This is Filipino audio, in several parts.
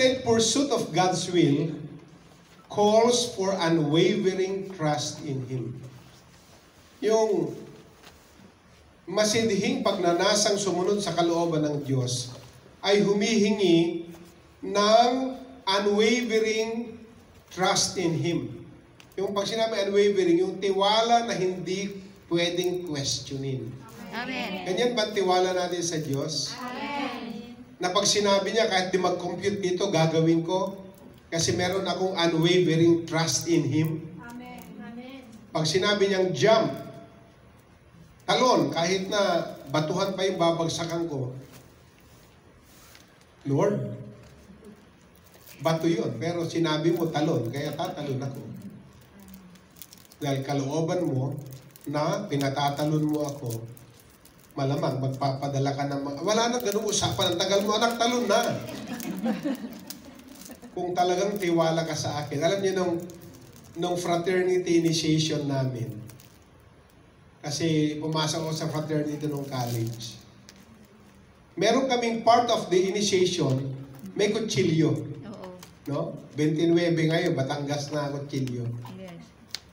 passionate pursuit of God's will calls for unwavering trust in Him. Yung masidhing pagnanasang sumunod sa kalooban ng Diyos ay humihingi ng unwavering trust in Him. Yung pag sinabi unwavering, yung tiwala na hindi pwedeng questionin. Amen. Ganyan ba tiwala natin sa Diyos? Amen. Na pag sinabi niya, kahit di mag-compute dito, gagawin ko. Kasi meron akong unwavering trust in Him. Amen. Amen. Pag sinabi niyang jump, talon, kahit na batuhan pa yung babagsakan ko, Lord, bato yun. Pero sinabi mo talon, kaya tatalon ako. Dahil kalooban mo na pinatatalon mo ako, malamang magpapadala ka ng mga... Wala na ganung usapan. Ang tagal mo, anak, talon na. Kung talagang tiwala ka sa akin. Alam niyo, nung fraternity initiation namin, kasi pumasok ako sa fraternity nung college, meron kaming part of the initiation, may kutsilyo. Oo. No? 29 ngayon, Batangas na kutsilyo. Yes.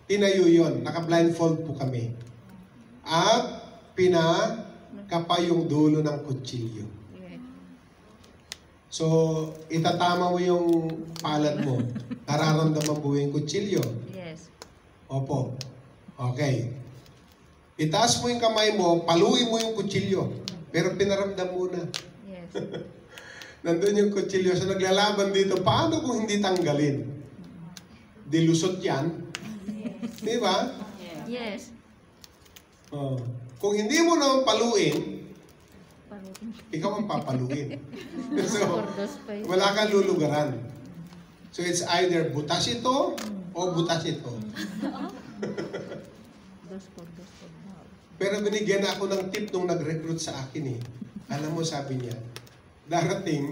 Tinayo yun. Naka-blindfold po kami. At pinakapa yung dulo ng kutsilyo. Yes. So, itatama mo yung palad mo. Nararamdaman mo yung kutsilyo. Yes. Opo. Okay. Itaas mo yung kamay mo, paluin mo yung kutsilyo. Pero pinaramdam mo na. Yes. Nandun yung kutsilyo. So, naglalaban dito. Paano kung hindi tanggalin? Dilusot yan. Di ba? Yes. Oh. Kung hindi mo naman paluin, ikaw ang papaluin. So, wala kang lulugaran. So, it's either butas ito o butas ito. Pero binigyan ako ng tip nung nag-recruit sa akin eh. Alam mo, sabi niya, darating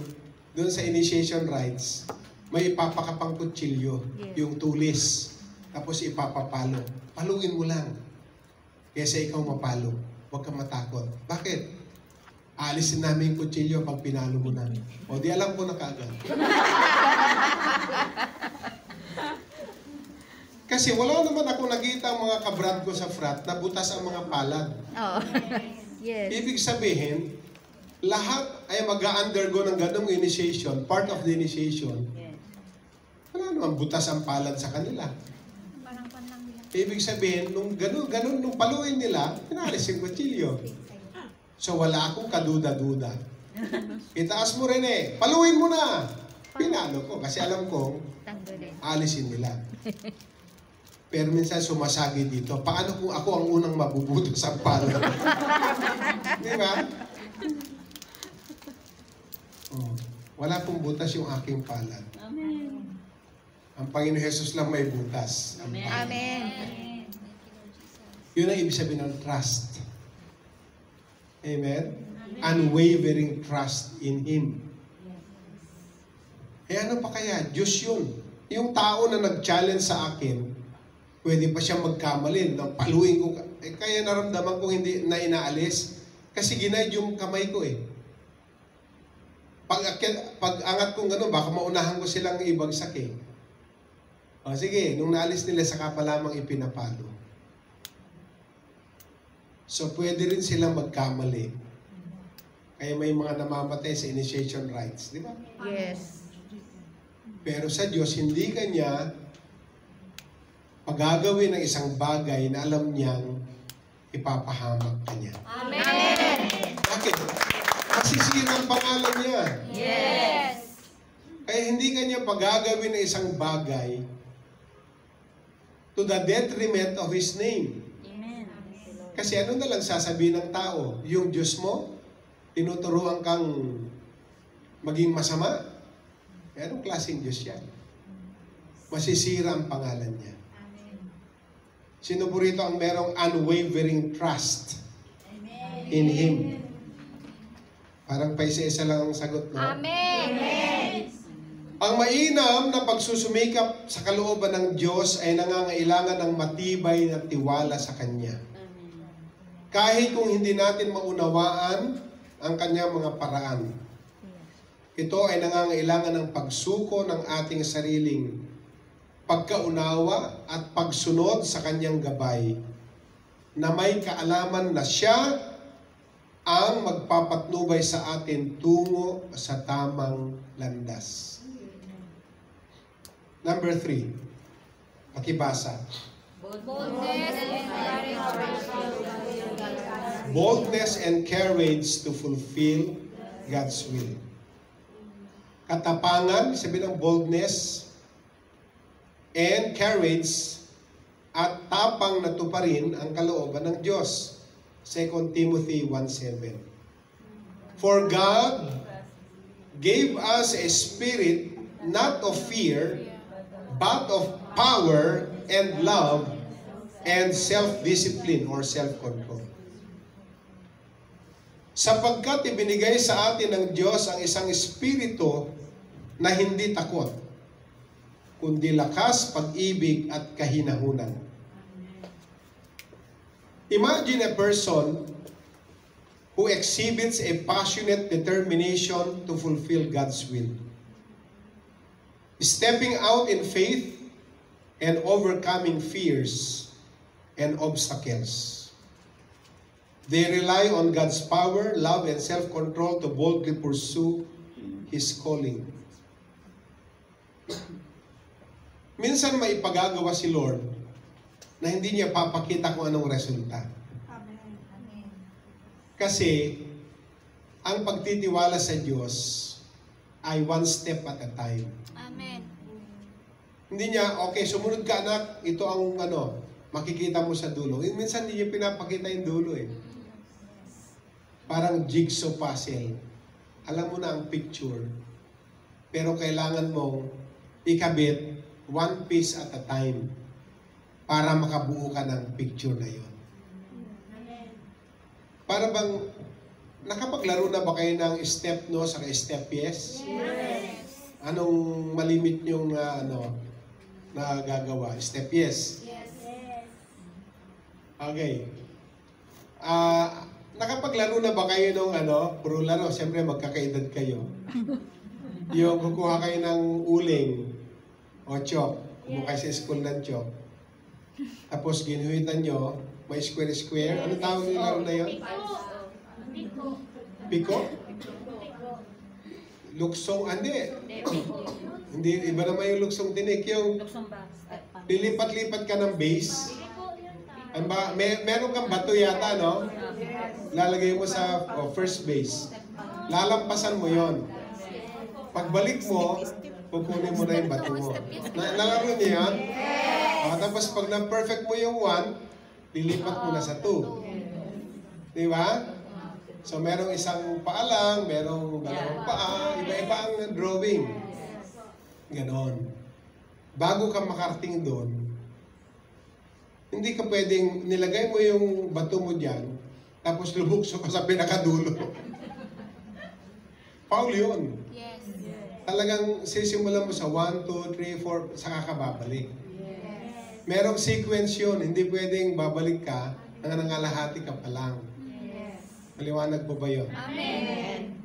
doon sa initiation rites, may ipapakapang kutsilyo, yung tulis. Tapos ipapapalo. Paluin mo lang. Kesa ikaw mapalo. Huwag kang matakot. Bakit? Aalisin namin yung kutsilyo pag pinalo mo na. O di alam ko na kaagad. Kasi wala naman ako nakita ang mga kabrad ko sa frat na butas ang mga palad. Oh. Yes. Ibig sabihin, lahat ay mag-undergo ng ganong initiation, part of the initiation. Yes. Wala naman butas ang palad sa kanila. Ibig sabihin, nung ganun, nung paluin nila, pinalis yung kutsilyo. So wala akong kaduda-duda. Itaas mo rin eh, paluin mo na! Pinalo ko, kasi alam kong alisin nila. Pero minsan sumasagi dito, paano kung ako ang unang mabubuto sa palad? Di ba? Oh, wala pong butas yung aking palad. Amen. Ang Panginoon Jesus lang may butas. Amen. Amen. Yun ang ibig sabihin ng trust. Amen? Unwavering trust in Him. Eh ano pa kaya? Diyos yun. Yung tao na nag-challenge sa akin, pwede pa siya magkamali. Paluin ko. Eh, kaya naramdaman ko hindi na inaalis. Kasi ginaid yung kamay ko eh. Pag angat kong gano'n, baka maunahan ko silang ibagsak eh. O sige, nung naalis nila, saka pa lamang ipinapalo. So, pwede rin silang magkamali. Kaya may mga namamatay sa initiation rites, di ba? Yes. Pero sa Diyos, hindi Kanya pagagawin ng isang bagay na alam niyang ipapahamak Kanya. Amen. Bakit? Masisira ang pangalan niya. Yes. Kaya hindi Kanya pagagawin ng isang bagay to the detriment of His name. Amen. Kasi ano na lang sasabihin ng tao? Yung Diyos mo, tinuturuan kang maging masama? Eh, anong klaseng Diyos yan? Masisira ang pangalan niya. Sino po rito ang merong unwavering trust in Him? Parang pa isa-isa lang ang sagot, no? Amen. Ang mainam na pagsusumikap sa kalooban ng Diyos ay nangangailangan ng matibay na tiwala sa Kanya. Kahit kung hindi natin maunawaan ang Kanyang mga paraan. Ito ay nangangailangan ng pagsuko ng ating sariling pagkaunawa at pagsunod sa kanyang gabay na may kaalaman na siya ang magpapatnubay sa atin tungo sa tamang landas. Number 3, pakibasa. Boldness and courage to fulfill God's will. Katapangan, sabihin ng boldness and courage at tapang na tuparin ang kalooban ng Diyos. 2 Timothy 1:7. For God gave us a spirit not of fear, but of power and love and self-discipline or self-control. Sapagkat ibinigay sa atin ng Diyos ang isang espiritu na hindi takot, kundi lakas, pag-ibig at kahinahunan. Imagine a person who exhibits a passionate determination to fulfill God's will, stepping out in faith and overcoming fears and obstacles. They rely on God's power, love, and self-control to boldly pursue His calling. Minsan may ipagagawa si Lord na hindi niya papakita kung anong resulta. Kasi ang pagtitiwala sa Diyos ay one step at a time. Amen. Hindi niya, okay, sumunod ka anak, ito ang makikita mo sa dulo. Minsan hindi niya pinapakita yung dulo eh. Parang jigsaw puzzle. Alam mo na ang picture. Pero kailangan mong ikabit one piece at a time para makabuo ka ng picture na yun. Para bang, nakapaglaro na ba kayo ng step no sa step yes? Yes. Anong malimit yung na gagawa? Step yes? Yes. Okay. Nakapaglaro na ba kayo ng puro laro? Siyempre magkakaedad kayo. Yung kukuha kayo ng uling o chok. Kumuha kayo sa school ng chok. Tapos ginuhitan nyo, may square-square. Ano tawag nila na yun? Piko? Luksong, hindi, iba naman yung luksong tinik. Yung lilipat-lipat ka ng base. Meron kang bato yata, no? Lalagay mo sa first base. Lalampasan mo yon. Pagbalik mo, kukunin mo na yung bato mo. Nalaro niyo yan? Tapos pag na-perfect mo yung 1, lilipat mo na sa 2. Di ba? So merong isang paa lang, merong dalawang paa, iba-iba ang drawing. Ganon. Bago ka makarating doon, hindi ka pwedeng nilagay mo yung bato mo dyan, tapos lubukso ka sa pinakadulo. Foul yun. Yes. Talagang sisimulan mo sa 1, 2, 3, 4, saka ka babalik. Merong sequence yun, hindi pwedeng babalik ka, nangangalahati ka pa lang. Maliwanag po ba yun? Amen.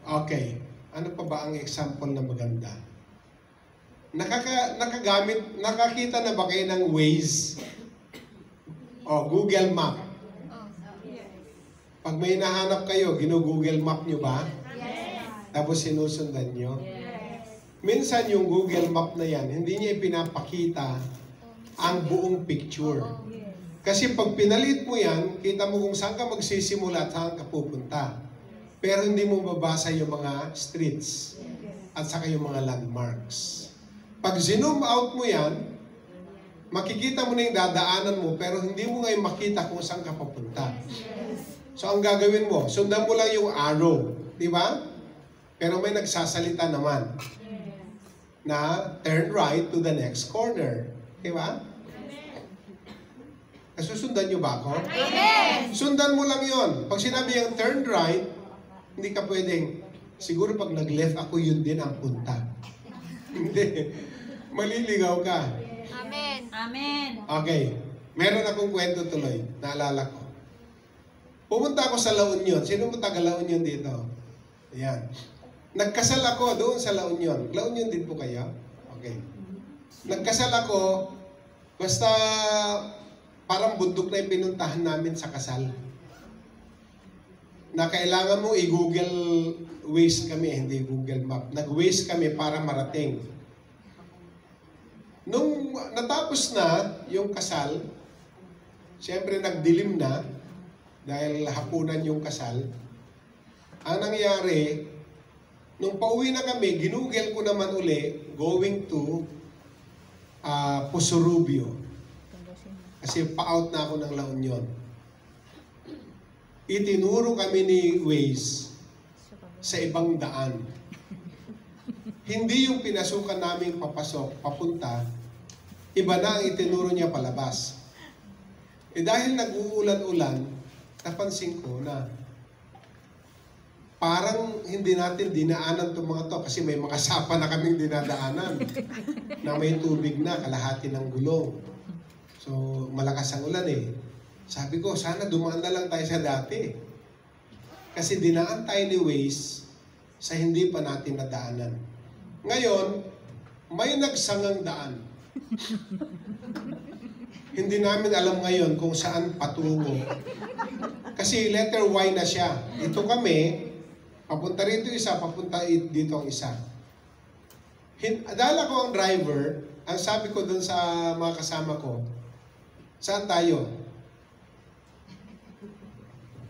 Okay. Ano pa ba ang example na maganda? Nakakita na ba kayo ng Waze? O, Google Map. Pag may nahanap kayo, gino-Google Map nyo ba? Yes. Tapos sinusundan nyo? Minsan yung Google Map na yan, hindi niya ipinapakita ang buong picture. Kasi pag pinalit mo yan, kita mo kung saan ka magsisimula at saan ka pupunta. Pero hindi mo babasa yung mga streets at saka yung mga landmarks. Pag zoom out mo yan, makikita mo na yung dadaanan mo pero hindi mo ngayon makita kung saan ka papunta. So ang gagawin mo, sundan mo lang yung arrow. Di ba? Pero may nagsasalita naman na turn right to the next corner. Di ba? Nasusundan nyo ba ako? Amen. Sundan mo lang yon. Pag sinabi yung turn right, hindi ka pwedeng, siguro pag nag-left ako, yun din ang punta. Hindi. Maliligaw ka. Amen. Amen. Okay. Meron akong kwento tuloy. Naalala ko. Pumunta ako sa La Union. Sino mo taga La Union dito? Ayan. Nagkasal ako doon sa La Union. La Union din po kayo? Okay. Nagkasal ako, basta parang bundok na yung pinuntahan namin sa kasal. Na kailangan mo i-Google Waze kami, hindi Google Map. Nag-Waze kami para marating. Nung natapos na yung kasal, siyempre nagdilim na dahil hapunan yung kasal. Ang nangyari, nung pauwi na kami, ginugel ko naman uli going to Pusurubio. Kasi pa-out na ako ng La Union. Itinuro kami ni Waze sa ibang daan. Hindi yung pinasukan namin papasok, papunta, iba na ang itinuro niya palabas. Dahil nag-uulan-ulan, napansin ko na parang hindi natin dinaanan itong mga to kasi may makasapa na kaming dinadaanan na may tubig na, kalahati ng gulong. So, malakas ang ulan eh. Sabi ko, sana dumaan na lang tayo sa dati. Kasi dinaan tayo ni Waze sa hindi pa natin nadaanan. Ngayon, may nagsangang daan. Hindi namin alam ngayon kung saan patungo. Kasi letter Y na siya. Ito kami, papunta rito isa, papunta dito ang isa. Dahil ako ang driver, ang sabi ko dun sa mga kasama ko, saan tayo?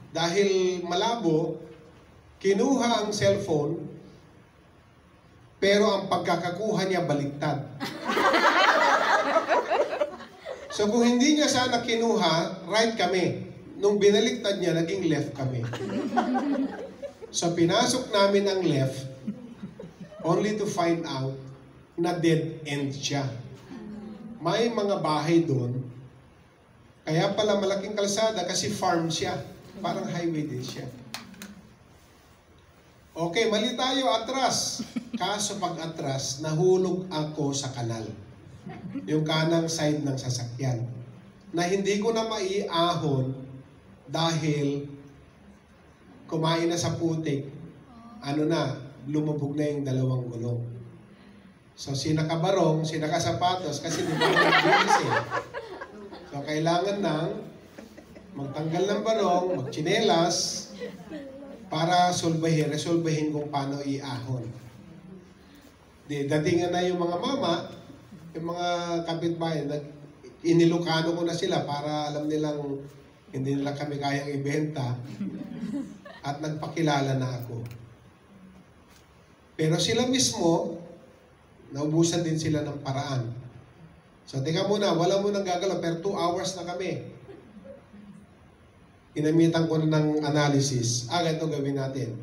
Dahil malabo, kinuha ang cellphone, pero ang pagkakakuha niya baliktad. So kung hindi niya sana kinuha, right kami. Nung binaliktad niya, naging left kami. So pinasok namin ang left, only to find out na dead end siya. May mga bahay doon, kaya pala malaking kalsada kasi farm siya. Parang highway din siya. Okay, mali tayo, atras. Kaso pag atras, nahulog ako sa kanal. Yung kanang side ng sasakyan. Na hindi ko na maiahon dahil kumain na sa putik. Ano na, lumubog na yung dalawang gulong. So, sinakabarong, sinakasapatos kasi di ba nag-bilis eh. So, kailangan nang magtanggal ng barong, magtsinelas, para resolbahin kung paano iahon. Datingan na yung mga mama, yung mga kapitbahay, inilokano ko na sila para alam nilang hindi nila kami kayang ibenta at nagpakilala na ako. Pero sila mismo, naubusan din sila ng paraan. So, teka muna, wala mo nang gagalaw, pero 2 hours na kami. Inamitan ko na ng analysis. Ganito gawin natin.